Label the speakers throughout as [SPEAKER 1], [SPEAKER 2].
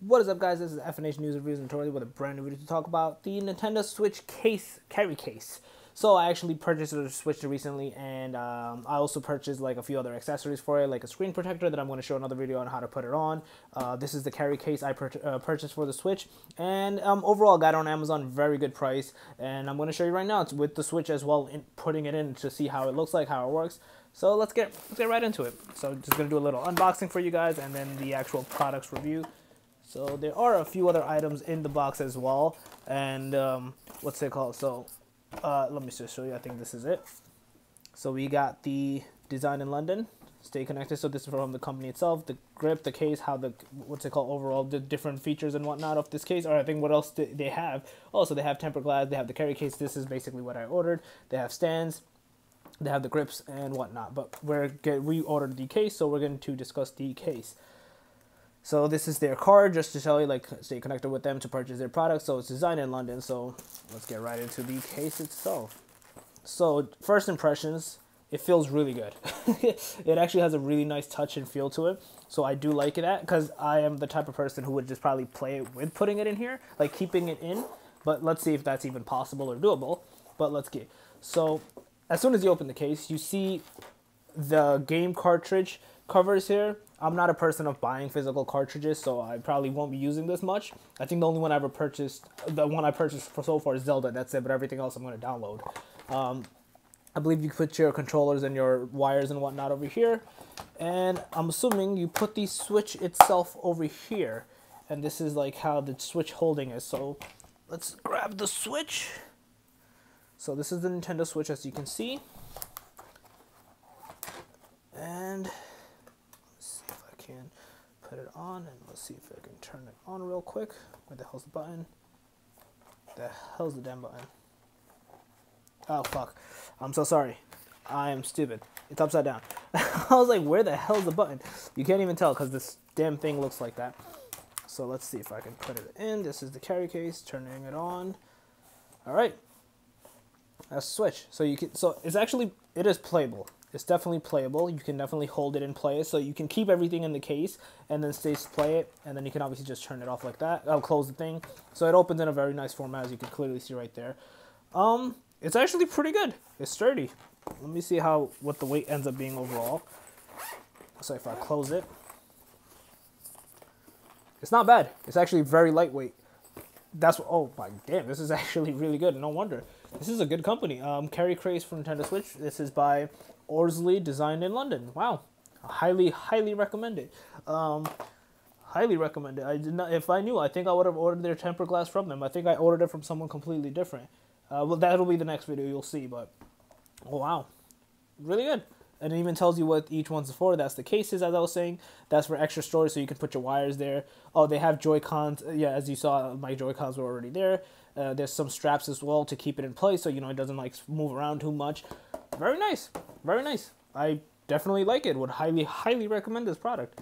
[SPEAKER 1] What is up, guys? This is FNH News Reviews and Orzly with a brand new video to talk about the Nintendo Switch carry case. So I actually purchased a Switch recently, and I also purchased like a few other accessories for it, like a screen protector that I'm going to show another video on how to put it on. This is the carry case I purchased for the Switch, and overall got it on Amazon, very good price. And I'm going to show you right now. It's with the Switch as well, putting it in to see how it looks like, how it works. So let's get right into it. So just going to do a little unboxing for you guys, and then the actual products review. So there are a few other items in the box as well, and what's it called? So let me just show you. I think this is it. So we got the design in London, stay connected. So this is from the company itself, the grip, the case, how the, what's it called, overall, the different features and whatnot of this case. Or I think what else they have. Also, they have tempered glass, they have the carry case. This is basically what I ordered. They have stands, they have the grips and whatnot. But we ordered the case, so we're going to discuss the case. So this is their card, just to tell you, like, stay connected with them to purchase their products. So it's designed in London. So let's get right into the case itself. So first impressions, it feels really good. It actually has a really nice touch and feel to it. So I do like it because I am the type of person who would just probably play it with putting it in here, like keeping it in. But let's see if that's even possible or doable. But let's get. So as soon as you open the case, you see the game cartridge covers here. I'm not a person of buying physical cartridges, so I probably won't be using this much. I think the only one I ever purchased, the one I purchased for so far is Zelda, that's it, but everything else I'm going to download. I believe you put your controllers and your wires and whatnot over here, and I'm assuming you put the Switch itself over here, and this is like how the Switch holding is. So let's grab the Switch. So this is the Nintendo Switch, as you can see, and can put it on, and let's see if I can turn it on real quick. Where the hell's the button? The hell's the damn button? Oh fuck, I'm so sorry, I am stupid. It's upside down. I was like, where the hell's the button? You can't even tell because this damn thing looks like that. So let's see if I can put it in. This is the carry case, turning it on. All right, that's Switch. So you can, so it's actually, it is playable. It's definitely playable. You can definitely hold it and play it. So you can keep everything in the case and then play it. And then you can obviously just turn it off like that. I'll close the thing. So it opens in a very nice format, as you can clearly see right there. It's actually pretty good. It's sturdy. Let me see what the weight ends up being overall. So if I close it, it's not bad. It's actually very lightweight. That's what, oh my damn, this is actually really good. No wonder. This is a good company. Carry case for Nintendo Switch. This is by Orzly, designed in London. Wow, highly recommend it. Highly recommend it. I did not. If I knew, I think I would have ordered their tempered glass from them. I think I ordered it from someone completely different. Well, that'll be the next video. You'll see. But oh wow, really good. And it even tells you what each one's for. That's the cases, as I was saying. That's for extra storage, so you can put your wires there. Oh, they have JoyCons. Yeah, as you saw, my JoyCons were already there. There's some straps as well to keep it in place, so you know it doesn't like move around too much. Very nice, very nice. I definitely like it. Would highly recommend this product.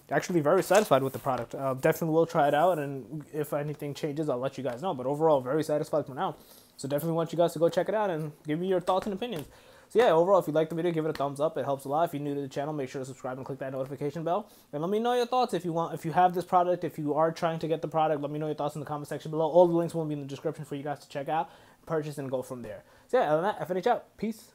[SPEAKER 1] Actually very satisfied with the product. Definitely will try it out, and if anything changes, I'll let you guys know. But overall, very satisfied for now. So definitely want you guys to go check it out and give me your thoughts and opinions. So yeah, overall, if you like the video, give it a thumbs up. It helps a lot. If you're new to the channel, make sure to subscribe and click that notification bell. And let me know your thoughts if you have this product, if you are trying to get the product. Let me know your thoughts in the comment section below. All the links will be in the description for you guys to check out, purchase, and go from there. So yeah, other than that, FNH out. Peace.